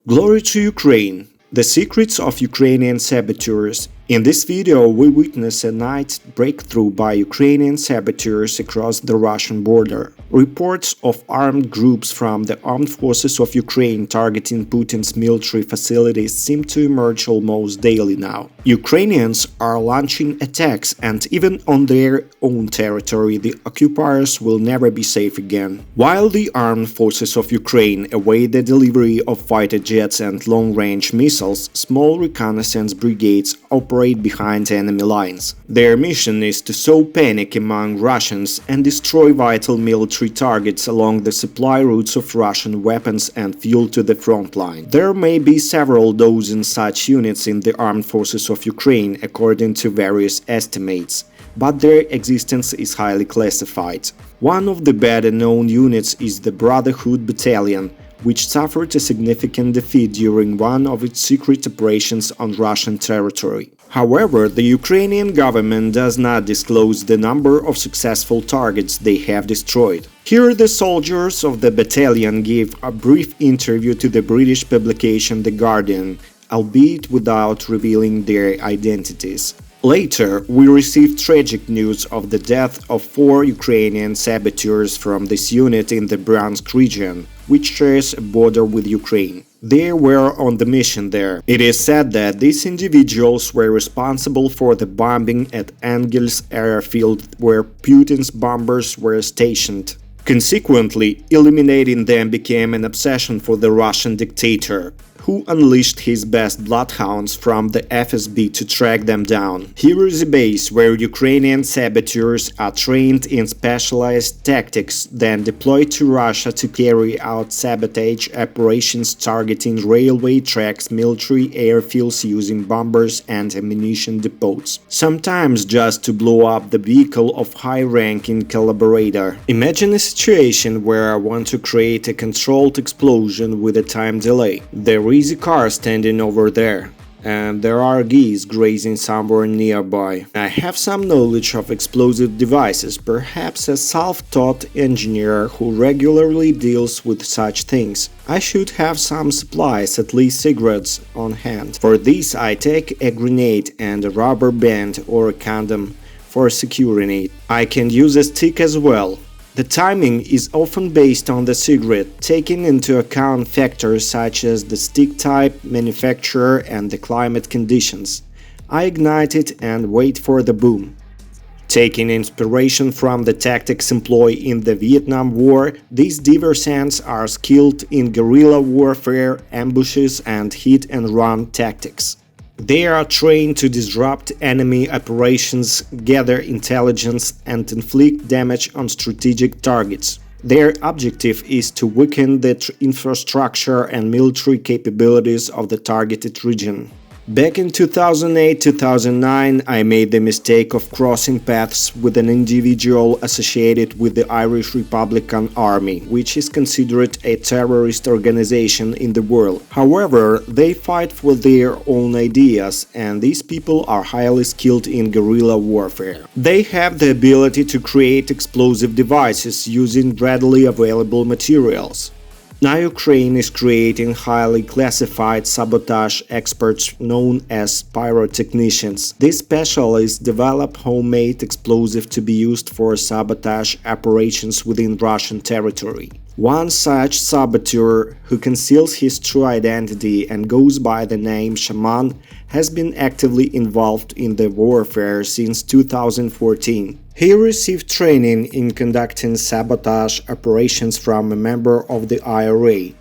Glory to Ukraine! The secrets of Ukrainian saboteurs. In this video, we witness a night breakthrough by Ukrainian saboteurs across the Russian border. Reports of armed groups from the armed forces of Ukraine targeting Putin's military facilities seem to emerge almost daily now. Ukrainians are launching attacks, and even on their own territory, the occupiers will never be safe again. While the armed forces of Ukraine await the delivery of fighter jets and long-range missiles, small reconnaissance brigades operate behind enemy lines. Their mission is to sow panic among Russians and destroy vital military targets along the supply routes of Russian weapons and fuel to the front line. There may be several dozen such units in the armed forces of Ukraine, according to various estimates, but their existence is highly classified. One of the better-known units is the Brotherhood Battalion, which suffered a significant defeat during one of its secret operations on Russian territory. However, the Ukrainian government does not disclose the number of successful targets they have destroyed. Here, the soldiers of the battalion gave a brief interview to the British publication The Guardian, albeit without revealing their identities. Later, we received tragic news of the death of 4 Ukrainian saboteurs from this unit in the Bronx region, which shares a border with Ukraine. They were on the mission there. It is said that these individuals were responsible for the bombing at Engels airfield where Putin's bombers were stationed. Consequently, eliminating them became an obsession for the Russian dictator, who unleashed his best bloodhounds from the FSB to track them down. Here is a base where Ukrainian saboteurs are trained in specialized tactics, then deployed to Russia to carry out sabotage operations targeting railway tracks, military airfields using bombers and ammunition depots, sometimes just to blow up the vehicle of high-ranking collaborator. Imagine a situation where I want to create a controlled explosion with a time delay. There is a car standing over there, and there are geese grazing somewhere nearby. I have some knowledge of explosive devices, perhaps a self-taught engineer who regularly deals with such things. I should have some supplies, at least cigarettes, on hand. For this, I take a grenade and a rubber band or a condom for securing it. I can use a stick as well. The timing is often based on the cigarette, taking into account factors such as the stick type, manufacturer, and the climate conditions. I ignite it and wait for the boom. Taking inspiration from the tactics employed in the Vietnam War, these diversants are skilled in guerrilla warfare, ambushes, and hit-and-run tactics. They are trained to disrupt enemy operations, gather intelligence, and inflict damage on strategic targets. Their objective is to weaken the infrastructure and military capabilities of the targeted region. Back in 2008-2009, I made the mistake of crossing paths with an individual associated with the Irish Republican Army, which is considered a terrorist organization in the world. However, they fight for their own ideas, and these people are highly skilled in guerrilla warfare. They have the ability to create explosive devices using readily available materials. Now Ukraine is creating highly classified sabotage experts known as pyrotechnicians. These specialists develop homemade explosives to be used for sabotage operations within Russian territory. One such saboteur, who conceals his true identity and goes by the name Shaman, has been actively involved in the warfare since 2014. He received training in conducting sabotage operations from a member of the IRA.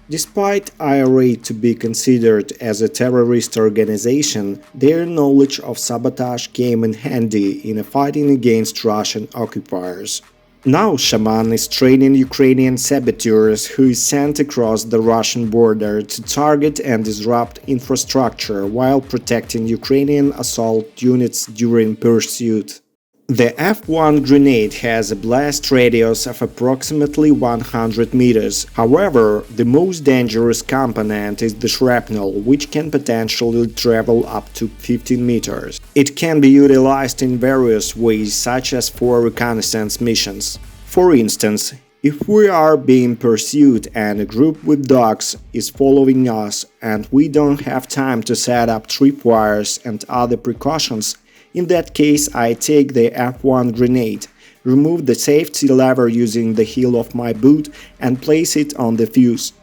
Despite IRA to be considered as a terrorist organization, their knowledge of sabotage came in handy in fighting against Russian occupiers. Now Shaman is training Ukrainian saboteurs who is sent across the Russian border to target and disrupt infrastructure while protecting Ukrainian assault units during pursuit. The F1 grenade has a blast radius of approximately 100 meters. However, the most dangerous component is the shrapnel, which can potentially travel up to 15 meters. It can be utilized in various ways, such as for reconnaissance missions. For instance, If we are being pursued and a group with dogs is following us and we don't have time to set up tripwires and other precautions, in that case I take the F1 grenade, remove the safety lever using the heel of my boot and place it on the fuse.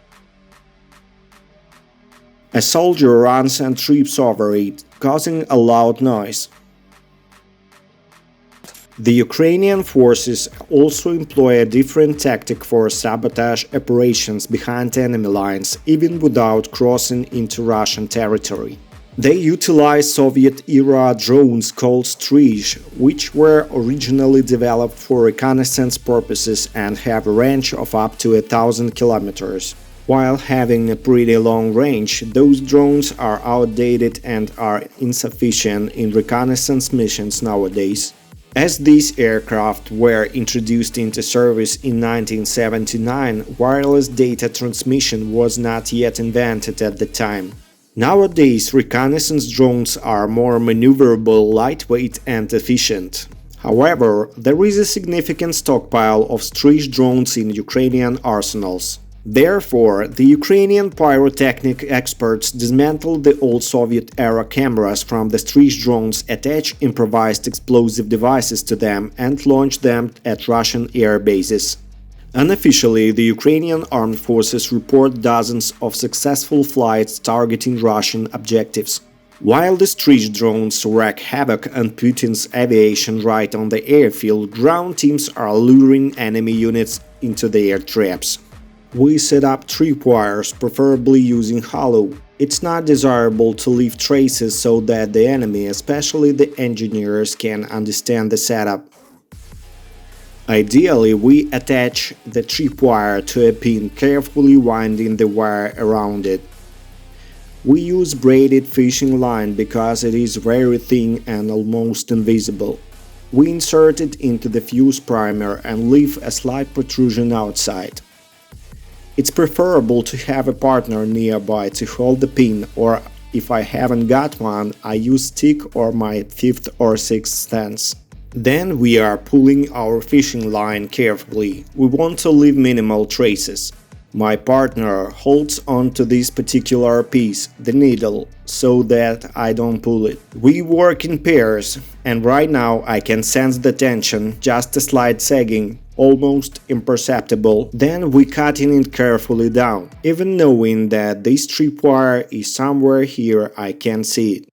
A soldier runs and trips over it, causing a loud noise. The Ukrainian forces also employ a different tactic for sabotage operations behind enemy lines, even without crossing into Russian territory. They utilize Soviet-era drones called Strij, which were originally developed for reconnaissance purposes and have a range of up to 1,000 kilometers. While having a pretty long range, those drones are outdated and are insufficient in reconnaissance missions nowadays. As these aircraft were introduced into service in 1979, wireless data transmission was not yet invented at the time. Nowadays, reconnaissance drones are more maneuverable, lightweight and efficient. However, there is a significant stockpile of Strij drones in Ukrainian arsenals. Therefore, the Ukrainian pyrotechnic experts dismantled the old Soviet-era cameras from the Strij drones, attached improvised explosive devices to them, and launched them at Russian air bases. Unofficially, the Ukrainian armed forces report dozens of successful flights targeting Russian objectives. While the Strij drones wreak havoc on Putin's aviation right on the airfield, ground teams are luring enemy units into their traps. We set up tripwires, preferably using hollow. It's not desirable to leave traces so that the enemy, especially the engineers, can understand the setup. Ideally, we attach the tripwire to a pin, carefully winding the wire around it. We use braided fishing line because it is very thin and almost invisible. We insert it into the fuse primer and leave a slight protrusion outside. It's preferable to have a partner nearby to hold the pin, or if I haven't got one, I use stick or my 5th or 6th stance. Then we are pulling our fishing line carefully. We want to leave minimal traces. My partner holds on to this particular piece, the needle, so that I don't pull it. We work in pairs, and right now I can sense the tension, just a slight sagging, almost imperceptible. Then we cutting it carefully down. Even knowing that this tripwire is somewhere here, I can see it.